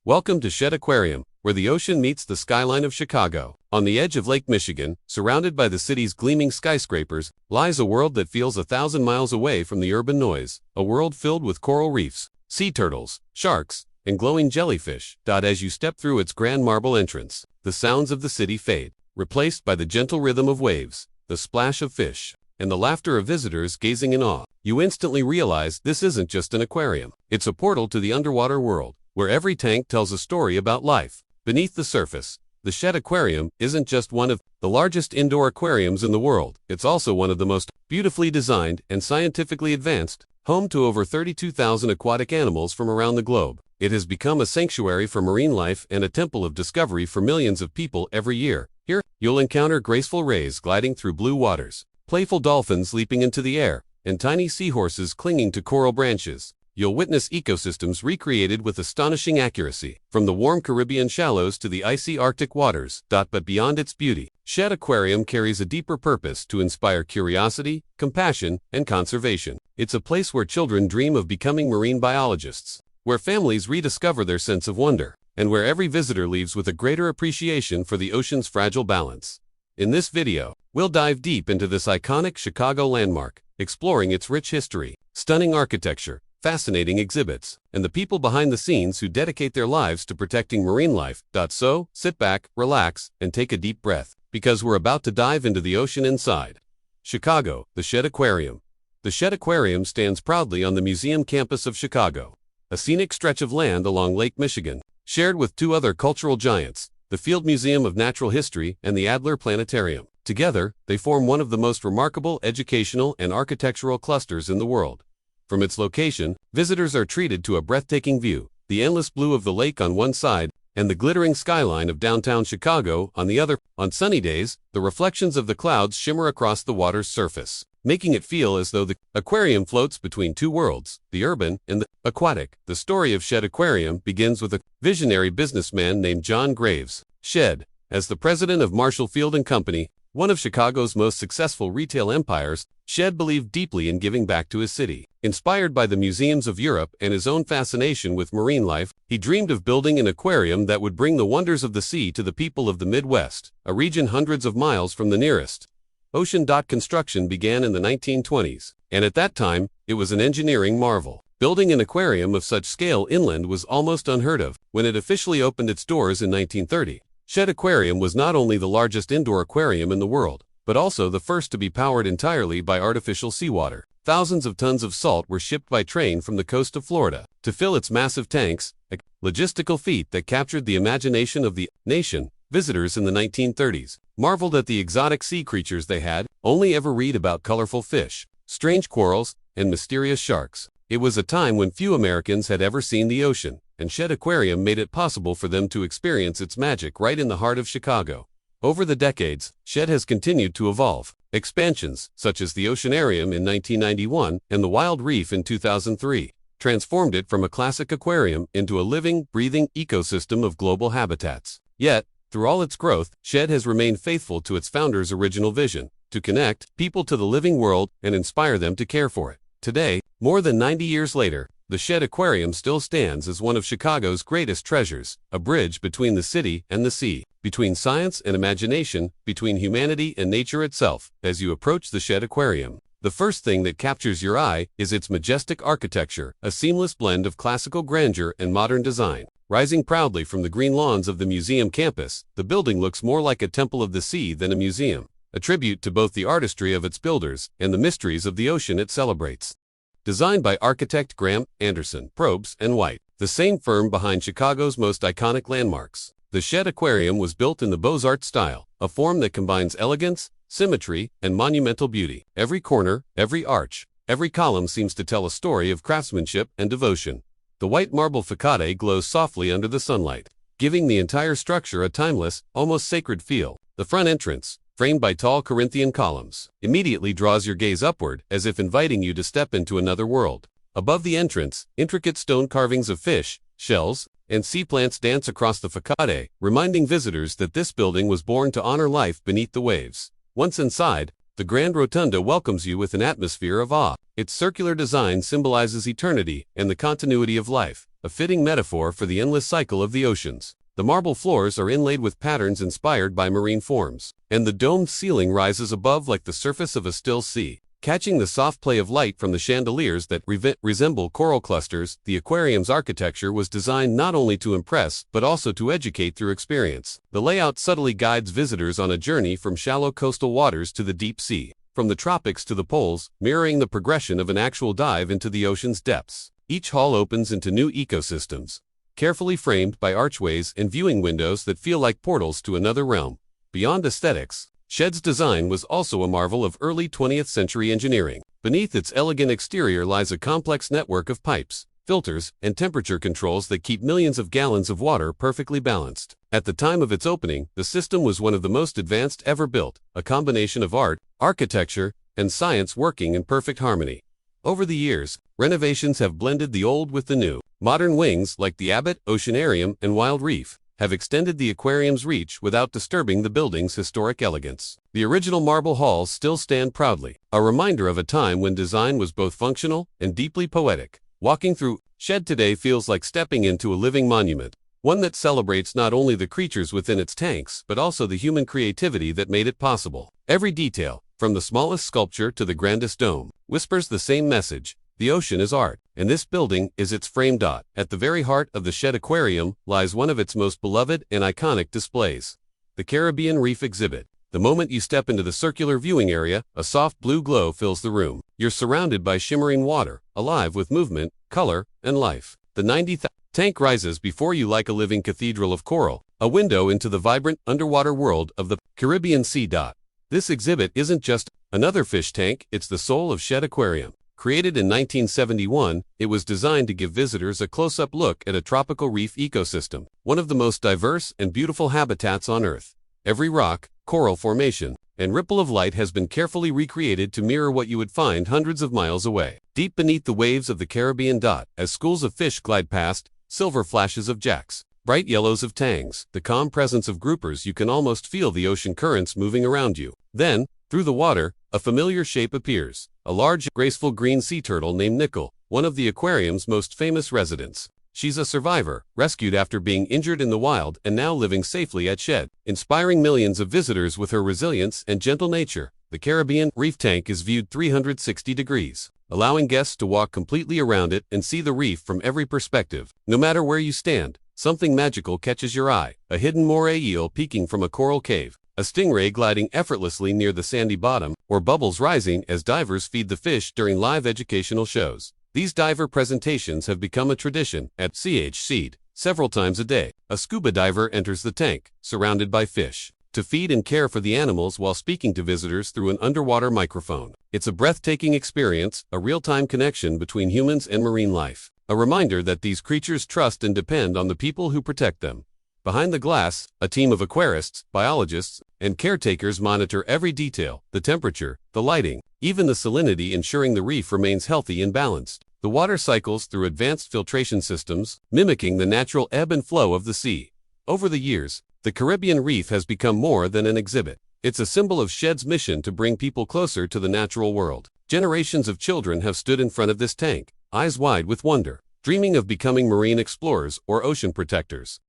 Welcome to Shedd Aquarium, where the ocean meets the skyline of Chicago. On the edge of Lake Michigan, surrounded by the city's gleaming skyscrapers, lies a world that feels 1,000 miles away from the urban noise, a world filled with coral reefs, sea turtles, sharks, and glowing jellyfish. As you step through its grand marble entrance, the sounds of the city fade, replaced by the gentle rhythm of waves, the splash of fish, and the laughter of visitors gazing in awe. You instantly realize this isn't just an aquarium. It's a portal to the underwater world, where every tank tells a story about life beneath the surface. The Shedd Aquarium isn't just one of the largest indoor aquariums in the world. It's also one of the most beautifully designed and scientifically advanced, home to over 32,000 aquatic animals from around the globe. It has become a sanctuary for marine life and a temple of discovery for millions of people every year. Here, you'll encounter graceful rays gliding through blue waters, playful dolphins leaping into the air, and tiny seahorses clinging to coral branches. You'll witness ecosystems recreated with astonishing accuracy, from the warm Caribbean shallows to the icy Arctic waters. But beyond its beauty, Shedd Aquarium carries a deeper purpose: to inspire curiosity, compassion, and conservation. It's a place where children dream of becoming marine biologists, where families rediscover their sense of wonder, and where every visitor leaves with a greater appreciation for the ocean's fragile balance. In this video, we'll dive deep into this iconic Chicago landmark, exploring its rich history, stunning architecture, fascinating exhibits, and the people behind the scenes who dedicate their lives to protecting marine life. So, sit back, relax, and take a deep breath, because we're about to dive into the ocean inside. Chicago, the Shedd Aquarium. The Shedd Aquarium stands proudly on the museum campus of Chicago, a scenic stretch of land along Lake Michigan, shared with two other cultural giants, the Field Museum of Natural History and the Adler Planetarium. Together, they form one of the most remarkable educational and architectural clusters in the world. From its location, visitors are treated to a breathtaking view: the endless blue of the lake on one side, and the glittering skyline of downtown Chicago on the other. On sunny days, the reflections of the clouds shimmer across the water's surface, making it feel as though the aquarium floats between two worlds, the urban and the aquatic. The story of Shedd Aquarium begins with a visionary businessman named John Graves. Shedd, as the president of Marshall Field & Company, one of Chicago's most successful retail empires, Shedd believed deeply in giving back to his city. Inspired by the museums of Europe and his own fascination with marine life, he dreamed of building an aquarium that would bring the wonders of the sea to the people of the Midwest, a region hundreds of miles from the nearest ocean. Construction began in the 1920s, and at that time, it was an engineering marvel. Building an aquarium of such scale inland was almost unheard of. When it officially opened its doors in 1930, Shedd Aquarium was not only the largest indoor aquarium in the world, but also the first to be powered entirely by artificial seawater. Thousands of tons of salt were shipped by train from the coast of Florida to fill its massive tanks, a logistical feat that captured the imagination of the nation. Visitors in the 1930s marveled at the exotic sea creatures they had only ever read about: colorful fish, strange corals, and mysterious sharks. It was a time when few Americans had ever seen the ocean, and Shedd Aquarium made it possible for them to experience its magic right in the heart of Chicago. Over the decades, Shedd has continued to evolve. Expansions, such as the Oceanarium in 1991 and the Wild Reef in 2003, transformed it from a classic aquarium into a living, breathing ecosystem of global habitats. Yet, through all its growth, Shedd has remained faithful to its founder's original vision: to connect people to the living world and inspire them to care for it. Today, more than 90 years later, the Shedd Aquarium still stands as one of Chicago's greatest treasures, a bridge between the city and the sea, between science and imagination, between humanity and nature itself. As you approach the Shedd Aquarium, the first thing that captures your eye is its majestic architecture, a seamless blend of classical grandeur and modern design. Rising proudly from the green lawns of the museum campus, the building looks more like a temple of the sea than a museum, a tribute to both the artistry of its builders and the mysteries of the ocean it celebrates. Designed by architect Graham Anderson, Probst & White, the same firm behind Chicago's most iconic landmarks, the Shedd Aquarium was built in the Beaux-Arts style, a form that combines elegance, symmetry, and monumental beauty. Every corner, every arch, every column seems to tell a story of craftsmanship and devotion. The white marble facade glows softly under the sunlight, giving the entire structure a timeless, almost sacred feel. The front entrance, framed by tall Corinthian columns, immediately draws your gaze upward, as if inviting you to step into another world. Above the entrance, intricate stone carvings of fish, shells, and sea plants dance across the facade, reminding visitors that this building was born to honor life beneath the waves. Once inside, the Grand Rotunda welcomes you with an atmosphere of awe. Its circular design symbolizes eternity and the continuity of life, a fitting metaphor for the endless cycle of the oceans. The marble floors are inlaid with patterns inspired by marine forms, and the domed ceiling rises above like the surface of a still sea, catching the soft play of light from the chandeliers that resemble coral clusters. The aquarium's architecture was designed not only to impress but also to educate through experience. The layout subtly guides visitors on a journey from shallow coastal waters to the deep sea, from the tropics to the poles, mirroring the progression of an actual dive into the ocean's depths. Each hall opens into new ecosystems, carefully framed by archways and viewing windows that feel like portals to another realm. Beyond aesthetics, Shedd's design was also a marvel of early 20th century engineering. Beneath its elegant exterior lies a complex network of pipes, filters, and temperature controls that keep millions of gallons of water perfectly balanced. At the time of its opening, the system was one of the most advanced ever built, a combination of art, architecture, and science working in perfect harmony. Over the years, renovations have blended the old with the new. Modern wings like the Abbott, Oceanarium, and Wild Reef have extended the aquarium's reach without disturbing the building's historic elegance. The original marble halls still stand proudly, a reminder of a time when design was both functional and deeply poetic. Walking through Shedd today feels like stepping into a living monument, one that celebrates not only the creatures within its tanks but also the human creativity that made it possible. Every detail, from the smallest sculpture to the grandest dome, whispers the same message: the ocean is art, and this building is its frame. At the very heart of the Shedd Aquarium lies one of its most beloved and iconic displays, the Caribbean Reef exhibit. The moment you step into the circular viewing area, a soft blue glow fills the room. You're surrounded by shimmering water, alive with movement, color, and life. The 90,000 tank rises before you like a living cathedral of coral, a window into the vibrant underwater world of the Caribbean Sea. This exhibit isn't just another fish tank, it's the soul of Shedd Aquarium. Created in 1971, it was designed to give visitors a close-up look at a tropical reef ecosystem, one of the most diverse and beautiful habitats on Earth. Every rock, coral formation, and ripple of light has been carefully recreated to mirror what you would find hundreds of miles away. Deep beneath the waves of the Caribbean. As schools of fish glide past, silver flashes of jacks, bright yellows of tangs, the calm presence of groupers, you can almost feel the ocean currents moving around you. Then, through the water, a familiar shape appears, a large, graceful green sea turtle named Nickel, one of the aquarium's most famous residents. She's a survivor, rescued after being injured in the wild and now living safely at Shedd, inspiring millions of visitors with her resilience and gentle nature. The Caribbean Reef tank is viewed 360 degrees, allowing guests to walk completely around it and see the reef from every perspective. No matter where you stand, something magical catches your eye: a hidden moray eel peeking from a coral cave, a stingray gliding effortlessly near the sandy bottom, or bubbles rising as divers feed the fish during live educational shows. These diver presentations have become a tradition at Shedd. Several times a day, a scuba diver enters the tank, surrounded by fish, to feed and care for the animals while speaking to visitors through an underwater microphone. It's a breathtaking experience, a real-time connection between humans and marine life, a reminder that these creatures trust and depend on the people who protect them. Behind the glass, a team of aquarists, biologists, and caretakers monitor every detail: the temperature, the lighting, even the salinity, ensuring the reef remains healthy and balanced. The water cycles through advanced filtration systems, mimicking the natural ebb and flow of the sea. Over the years, the Caribbean Reef has become more than an exhibit. It's a symbol of Shedd's mission to bring people closer to the natural world. Generations of children have stood in front of this tank, eyes wide with wonder, dreaming of becoming marine explorers or ocean protectors.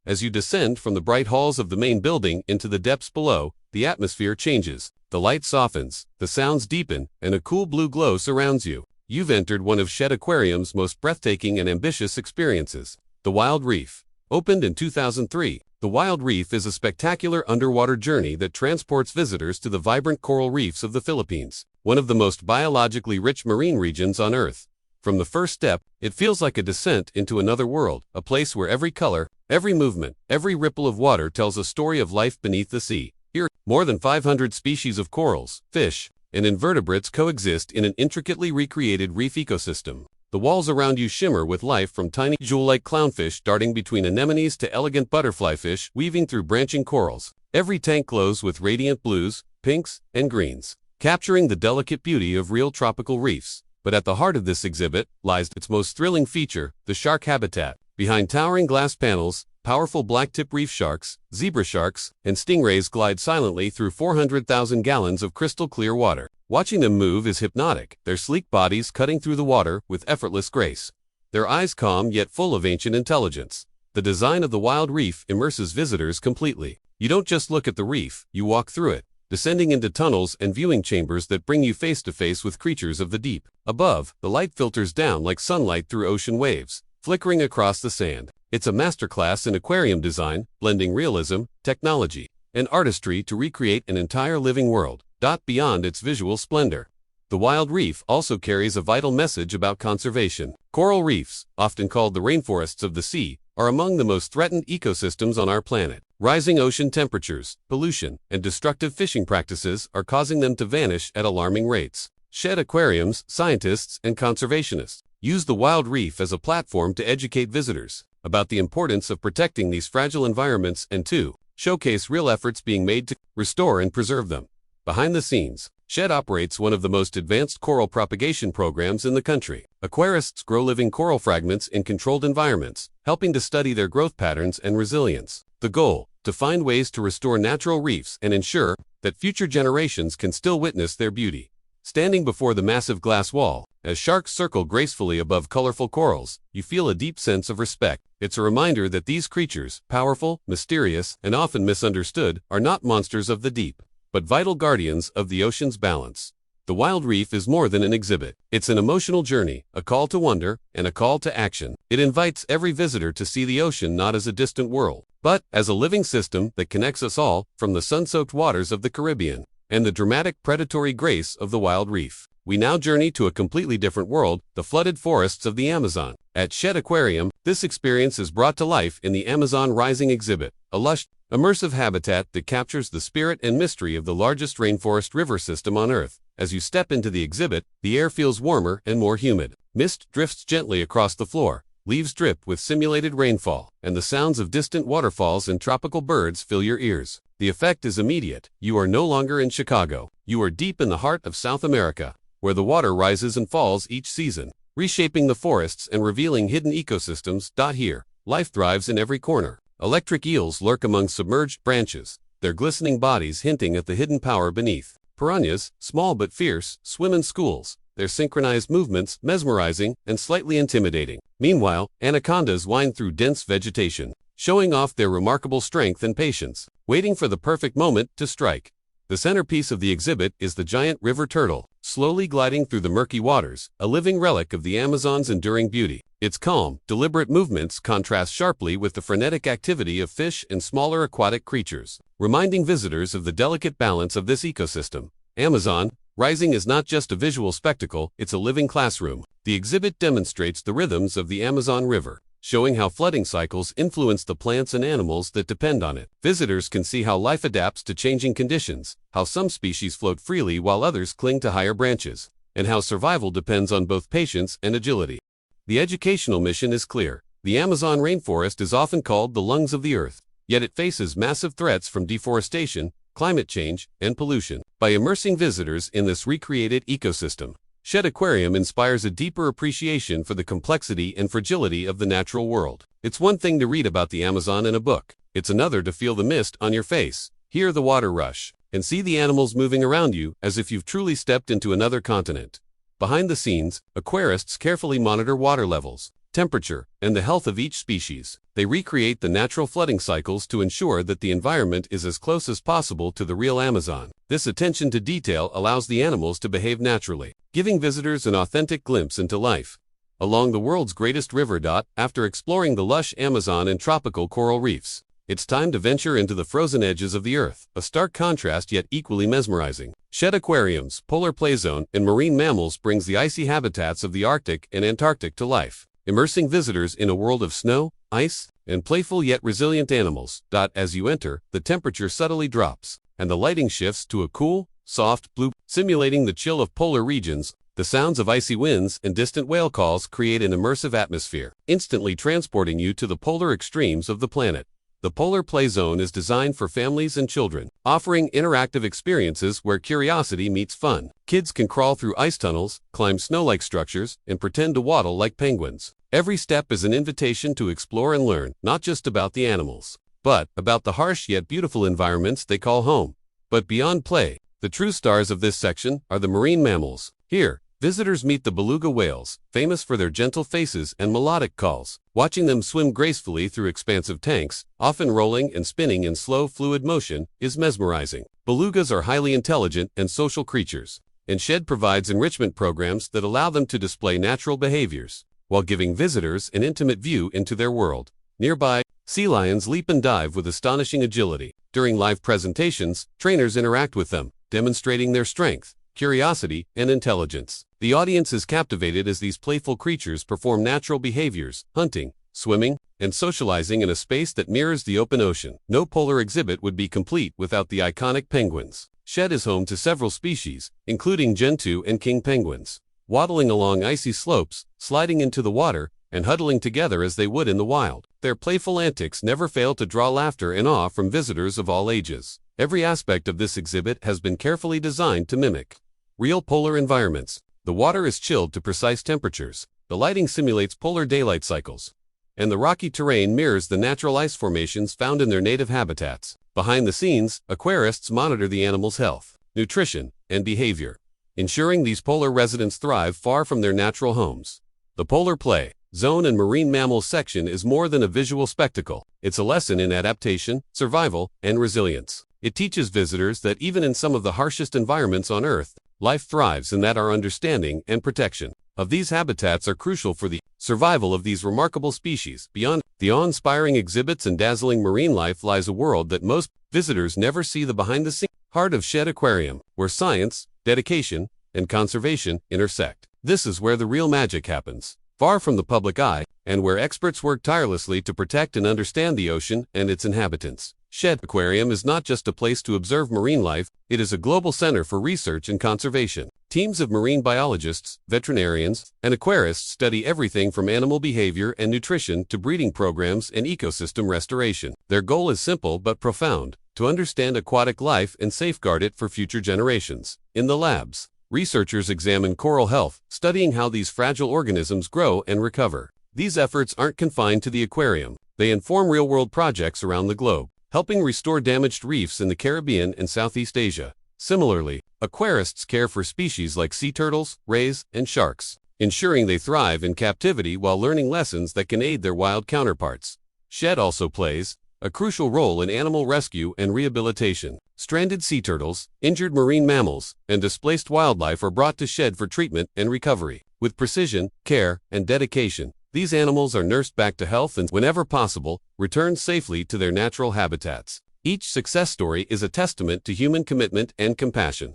As you descend from the bright halls of the main building into the depths below, the atmosphere changes. The light softens, the sounds deepen, and a cool blue glow surrounds you. You've entered one of Shedd Aquarium's most breathtaking and ambitious experiences, the Wild Reef. Opened in 2003, the Wild Reef is a spectacular underwater journey that transports visitors to the vibrant coral reefs of the Philippines, one of the most biologically rich marine regions on Earth. From the first step, it feels like a descent into another world, a place where every color, every movement, every ripple of water tells a story of life beneath the sea. Here, more than 500 species of corals, fish, and invertebrates coexist in an intricately recreated reef ecosystem. The walls around you shimmer with life, from tiny jewel-like clownfish darting between anemones to elegant butterflyfish weaving through branching corals. Every tank glows with radiant blues, pinks, and greens, capturing the delicate beauty of real tropical reefs. But at the heart of this exhibit lies its most thrilling feature, the shark habitat. Behind towering glass panels, powerful blacktip reef sharks, zebra sharks, and stingrays glide silently through 400,000 gallons of crystal-clear water. Watching them move is hypnotic, their sleek bodies cutting through the water with effortless grace. their eyes calm yet full of ancient intelligence. The design of the wild reef immerses visitors completely. You don't just look at the reef, you walk through it, descending into tunnels and viewing chambers that bring you face to face with creatures of the deep. Above, the light filters down like sunlight through ocean waves, flickering across the sand. It's a masterclass in aquarium design, blending realism, technology, and artistry to recreate an entire living world. Beyond its visual splendor, the wild reef also carries a vital message about conservation. Coral reefs, often called the rainforests of the sea, are among the most threatened ecosystems on our planet. Rising ocean temperatures, pollution, and destructive fishing practices are causing them to vanish at alarming rates. Shedd Aquariums, scientists, and conservationists use the wild reef as a platform to educate visitors about the importance of protecting these fragile environments and to showcase real efforts being made to restore and preserve them. Behind the scenes, Shedd operates one of the most advanced coral propagation programs in the country. Aquarists grow living coral fragments in controlled environments, helping to study their growth patterns and resilience. The goal: to find ways to restore natural reefs and ensure that future generations can still witness their beauty. Standing before the massive glass wall, as sharks circle gracefully above colorful corals, you feel a deep sense of respect. It's a reminder that these creatures, powerful, mysterious, and often misunderstood, are not monsters of the deep, but vital guardians of the ocean's balance. The wild reef is more than an exhibit. It's an emotional journey, a call to wonder, and a call to action. It invites every visitor to see the ocean not as a distant world, but as a living system that connects us all, from the sun-soaked waters of the Caribbean and the dramatic predatory grace of the wild reef. We now journey to a completely different world, the flooded forests of the Amazon. At Shedd Aquarium, this experience is brought to life in the Amazon Rising exhibit, a lush, immersive habitat that captures the spirit and mystery of the largest rainforest river system on Earth. As you step into the exhibit, the air feels warmer and more humid. Mist drifts gently across the floor, leaves drip with simulated rainfall, and the sounds of distant waterfalls and tropical birds fill your ears. The effect is immediate. You are no longer in Chicago. You are deep in the heart of South America, where the water rises and falls each season, reshaping the forests and revealing hidden ecosystems. Here, life thrives in every corner. Electric eels lurk among submerged branches, their glistening bodies hinting at the hidden power beneath. Piranhas, small but fierce, swim in schools, their synchronized movements mesmerizing and slightly intimidating. Meanwhile, anacondas wind through dense vegetation, showing off their remarkable strength and patience, waiting for the perfect moment to strike. The centerpiece of the exhibit is the giant river turtle, slowly gliding through the murky waters, a living relic of the Amazon's enduring beauty. Its calm, deliberate movements contrast sharply with the frenetic activity of fish and smaller aquatic creatures, reminding visitors of the delicate balance of this ecosystem. Amazon Rising is not just a visual spectacle, it's a living classroom. The exhibit demonstrates the rhythms of the Amazon River, showing how flooding cycles influence the plants and animals that depend on it. Visitors can see how life adapts to changing conditions, how some species float freely while others cling to higher branches, and how survival depends on both patience and agility. The educational mission is clear. The Amazon rainforest is often called the lungs of the earth, yet it faces massive threats from deforestation, climate change, and pollution. By immersing visitors in this recreated ecosystem, Shedd Aquarium inspires a deeper appreciation for the complexity and fragility of the natural world. It's one thing to read about the Amazon in a book. It's another to feel the mist on your face, hear the water rush, and see the animals moving around you as if you've truly stepped into another continent. Behind the scenes, aquarists carefully monitor water levels, temperature, and the health of each species. They recreate the natural flooding cycles to ensure that the environment is as close as possible to the real Amazon. This attention to detail allows the animals to behave naturally, giving visitors an authentic glimpse into life along the world's greatest river. After exploring the lush Amazon and tropical coral reefs, it's time to venture into the frozen edges of the earth, a stark contrast yet equally mesmerizing. Shedd Aquarium's polar play zone and marine mammals brings the icy habitats of the Arctic and Antarctic to life, immersing visitors in a world of snow, ice, and playful yet resilient animals. As you enter, the temperature subtly drops, and the lighting shifts to a cool, soft blue, simulating the chill of polar regions. The sounds of icy winds and distant whale calls create an immersive atmosphere, instantly transporting you to the polar extremes of the planet. The Polar Play Zone is designed for families and children, offering interactive experiences where curiosity meets fun. Kids can crawl through ice tunnels, climb snow-like structures, and pretend to waddle like penguins. Every step is an invitation to explore and learn, not just about the animals, but about the harsh yet beautiful environments they call home. But beyond play, the true stars of this section are the marine mammals. Here, Visitors meet the beluga whales, famous for their gentle faces and melodic calls. Watching them swim gracefully through expansive tanks, often rolling and spinning in slow, fluid motion, is mesmerizing. Belugas are highly intelligent and social creatures, and Shedd provides enrichment programs that allow them to display natural behaviors, while giving visitors an intimate view into their world. Nearby, sea lions leap and dive with astonishing agility. During live presentations, trainers interact with them, demonstrating their strength, curiosity, and intelligence. The audience is captivated as these playful creatures perform natural behaviors, hunting, swimming, and socializing in a space that mirrors the open ocean. No polar exhibit would be complete without the iconic penguins. Shedd is home to several species, including gentoo and king penguins, waddling along icy slopes, sliding into the water, and huddling together as they would in the wild. Their playful antics never fail to draw laughter and awe from visitors of all ages. Every aspect of this exhibit has been carefully designed to mimic real polar environments. The water is chilled to precise temperatures, the lighting simulates polar daylight cycles, and the rocky terrain mirrors the natural ice formations found in their native habitats. Behind the scenes, aquarists monitor the animals' health, nutrition, and behavior, ensuring these polar residents thrive far from their natural homes. The Polar Play Zone and Marine Mammals section is more than a visual spectacle. It's a lesson in adaptation, survival, and resilience. It teaches visitors that even in some of the harshest environments on Earth, life thrives and that our understanding and protection of these habitats are crucial for the survival of these remarkable species. Beyond the awe-inspiring exhibits and dazzling marine life lies a world that most visitors never see, the behind-the-scenes heart of Shedd Aquarium, where science, dedication, and conservation intersect. This is where the real magic happens, far from the public eye, and where experts work tirelessly to protect and understand the ocean and its inhabitants. Shedd Aquarium is not just a place to observe marine life, it is a global center for research and conservation. Teams of marine biologists, veterinarians, and aquarists study everything from animal behavior and nutrition to breeding programs and ecosystem restoration. Their goal is simple but profound: to understand aquatic life and safeguard it for future generations. In the labs, researchers examine coral health, studying how these fragile organisms grow and recover. These efforts aren't confined to the aquarium. They inform real-world projects around the globe, helping restore damaged reefs in the Caribbean and Southeast Asia. Similarly, aquarists care for species like sea turtles, rays, and sharks, ensuring they thrive in captivity while learning lessons that can aid their wild counterparts. Shedd also plays a crucial role in animal rescue and rehabilitation. Stranded sea turtles, injured marine mammals, and displaced wildlife are brought to Shedd for treatment and recovery. With precision, care, and dedication, these animals are nursed back to health and, whenever possible, returned safely to their natural habitats. Each success story is a testament to human commitment and compassion.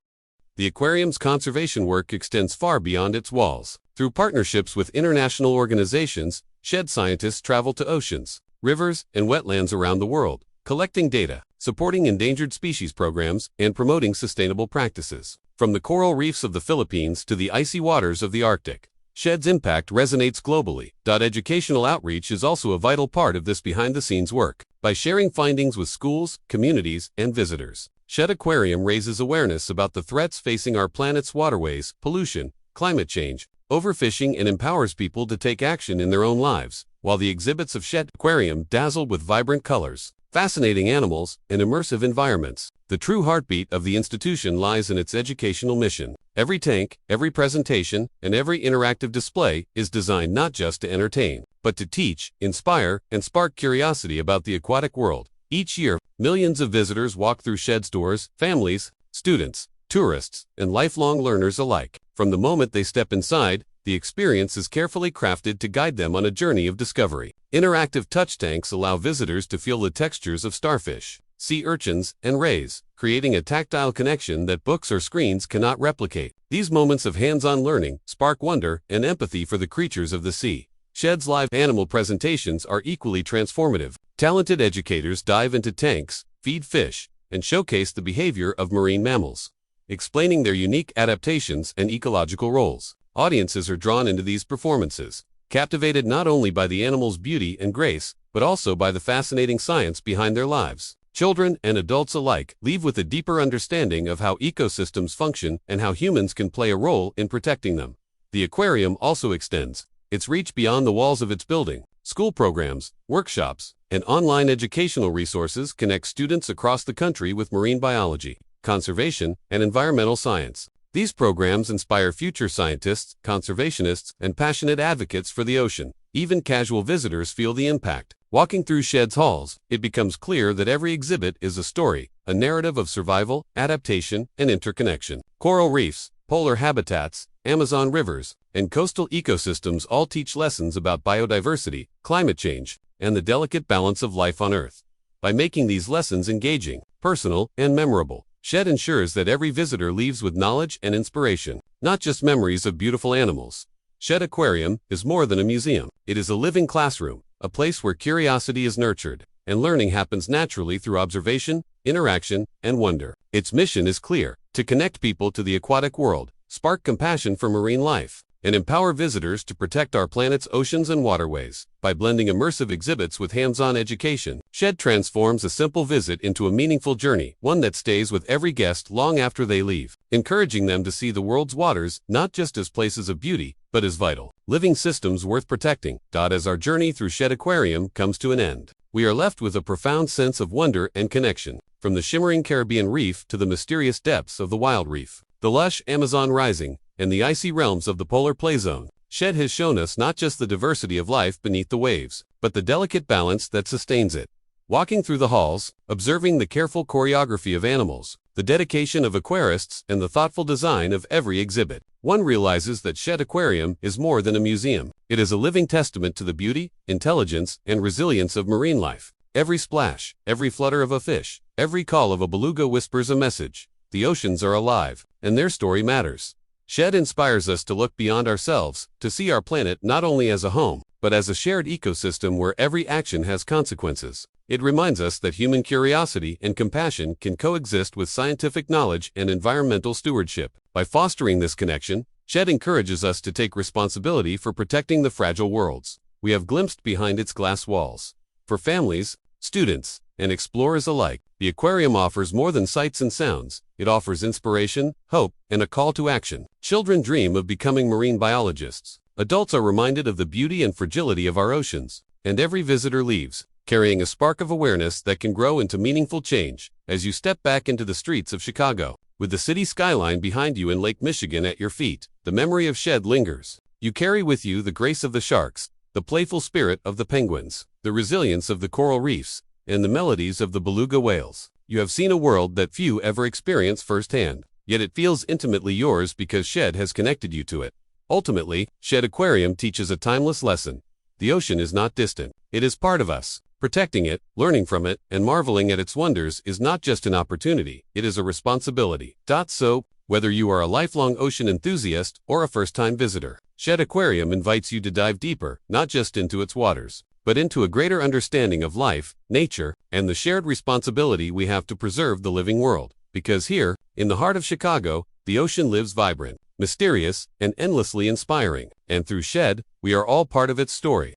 The aquarium's conservation work extends far beyond its walls. Through partnerships with international organizations, Shedd scientists travel to oceans, rivers, and wetlands around the world, collecting data, supporting endangered species programs, and promoting sustainable practices. From the coral reefs of the Philippines to the icy waters of the Arctic, Shedd's impact resonates globally. Educational outreach is also a vital part of this behind-the-scenes work. By sharing findings with schools, communities, and visitors, Shedd Aquarium raises awareness about the threats facing our planet's waterways, pollution, climate change, overfishing, and empowers people to take action in their own lives. While the exhibits of Shedd Aquarium dazzle with vibrant colors, fascinating animals, and immersive environments, the true heartbeat of the institution lies in its educational mission. Every tank, every presentation, and every interactive display is designed not just to entertain, but to teach, inspire, and spark curiosity about the aquatic world. Each year, millions of visitors walk through Shedd's doors, families, students, tourists, and lifelong learners alike. From the moment they step inside, the experience is carefully crafted to guide them on a journey of discovery. Interactive touch tanks allow visitors to feel the textures of starfish, sea urchins, and rays, creating a tactile connection that books or screens cannot replicate. These moments of hands-on learning spark wonder and empathy for the creatures of the sea. Shedd's live animal presentations are equally transformative. Talented educators dive into tanks, feed fish, and showcase the behavior of marine mammals, explaining their unique adaptations and ecological roles. Audiences are drawn into these performances, captivated not only by the animals' beauty and grace, but also by the fascinating science behind their lives. Children and adults alike leave with a deeper understanding of how ecosystems function and how humans can play a role in protecting them. The aquarium also extends its reach beyond the walls of its building. School programs, workshops, and online educational resources connect students across the country with marine biology, conservation, and environmental science. These programs inspire future scientists, conservationists, and passionate advocates for the ocean. Even casual visitors feel the impact. Walking through Shedd's halls, it becomes clear that every exhibit is a story, a narrative of survival, adaptation, and interconnection. Coral reefs, polar habitats, Amazon rivers, and coastal ecosystems all teach lessons about biodiversity, climate change, and the delicate balance of life on Earth. By making these lessons engaging, personal, and memorable, Shedd ensures that every visitor leaves with knowledge and inspiration, not just memories of beautiful animals. Shedd Aquarium is more than a museum. It is a living classroom, a place where curiosity is nurtured, and learning happens naturally through observation, interaction, and wonder. Its mission is clear: to connect people to the aquatic world, spark compassion for marine life, and empower visitors to protect our planet's oceans and waterways. By blending immersive exhibits with hands-on education, Shedd transforms a simple visit into a meaningful journey, one that stays with every guest long after they leave, encouraging them to see the world's waters not just as places of beauty, but as vital, living systems worth protecting. As our journey through Shedd Aquarium comes to an end, we are left with a profound sense of wonder and connection, from the shimmering Caribbean reef to the mysterious depths of the wild reef, the lush Amazon rising, and the icy realms of the polar play zone. Shedd has shown us not just the diversity of life beneath the waves, but the delicate balance that sustains it. Walking through the halls, observing the careful choreography of animals, the dedication of aquarists, and the thoughtful design of every exhibit, one realizes that Shedd Aquarium is more than a museum. It is a living testament to the beauty, intelligence, and resilience of marine life. Every splash, every flutter of a fish, every call of a beluga whispers a message. The oceans are alive, and their story matters. Shedd inspires us to look beyond ourselves, to see our planet not only as a home, but as a shared ecosystem where every action has consequences. It reminds us that human curiosity and compassion can coexist with scientific knowledge and environmental stewardship. By fostering this connection, Shedd encourages us to take responsibility for protecting the fragile worlds we have glimpsed behind its glass walls. For families, students, and explorers alike, the aquarium offers more than sights and sounds. It offers inspiration, hope, and a call to action. Children dream of becoming marine biologists. Adults are reminded of the beauty and fragility of our oceans. And every visitor leaves, carrying a spark of awareness that can grow into meaningful change. As you step back into the streets of Chicago, with the city skyline behind you and Lake Michigan at your feet, the memory of Shedd lingers. You carry with you the grace of the sharks, the playful spirit of the penguins, the resilience of the coral reefs, and the melodies of the beluga whales. You have seen a world that few ever experience firsthand, yet it feels intimately yours because Shedd has connected you to it. Ultimately, Shedd Aquarium teaches a timeless lesson. The ocean is not distant. It is part of us. Protecting it, learning from it, and marveling at its wonders is not just an opportunity, it is a responsibility. So, whether you are a lifelong ocean enthusiast or a first-time visitor, Shedd Aquarium invites you to dive deeper, not just into its waters, but into a greater understanding of life, nature, and the shared responsibility we have to preserve the living world. Because here, in the heart of Chicago, the ocean lives vibrant, mysterious, and endlessly inspiring. And through Shedd, we are all part of its story.